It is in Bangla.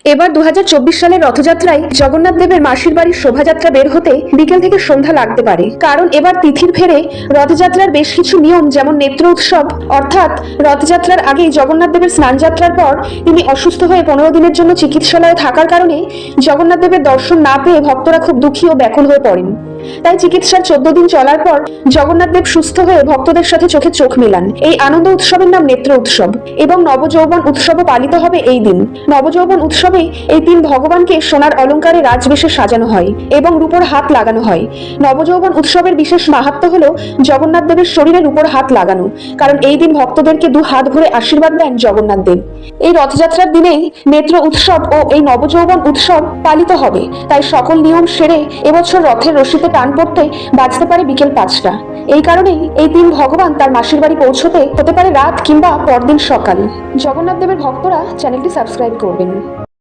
এবার 2024 সালের রথযাত্রায় জগন্নাথ দেবের মাসির বাড়ির শোভাযাত্রা বের হতে বিকেল থেকে সন্ধ্যা লাগতে পারে, কারণ এবার তিথির ফেরে রথযাত্রার বেশ কিছু নিয়ম, যেমন নেত্র উৎসব, অর্থাৎ রথযাত্রার আগেই জগন্নাথ দেবের স্নানযাত্রার পর তিনি অসুস্থ হয়ে 15 দিনের জন্য চিকিৎসালয়ে থাকার কারণে জগন্নাথ দেবের দর্শন না পেয়ে ভক্তরা খুব দুঃখী ও ব্যাকুল হয়ে পড়েন। তাই চিকিৎসার 14 দিন চলার পর জগন্নাথ দেব সুস্থ হয়ে ভক্তদের সাথে চোখে চোখ মেলান। এই আনন্দ উৎসবের নাম নেত্র উৎসব এবং নবযৌবন উৎসবও পালিত হবে এই দিন। নবযৌবন উৎসবে এই তিন ভগবানকে সোনার অলঙ্কারে রাজবেশে সাজানো হয় এবং রূপোর হাত লাগানো হয়। নবযৌবন উৎসবের বিশেষ মাহাত্ম্য হলো জগন্নাথ দেবের শরীরে রূপোর হাত লাগানো, কারণ এই দিন ভক্তদেরকে 2 হাত ভরে আশীর্বাদ দেন জগন্নাথ দেব। এই রথযাত্রার দিনেই নেত্র উৎসব ও এই নবযৌবন উৎসব পালিত হবে, তাই সকল নিয়ম সেরে এবছর রথের রশিতে টান পড়তে বাজতে পারে বিকেল 5টা। এই কারণেই এই তিন ভগবান তার মাসির বাড়ি পৌঁছতে হতে পারে রাত কিংবা পরদিন সকাল। জগন্নাথ দেবের ভক্তরা চ্যানেলটি সাবস্ক্রাইব করবেন।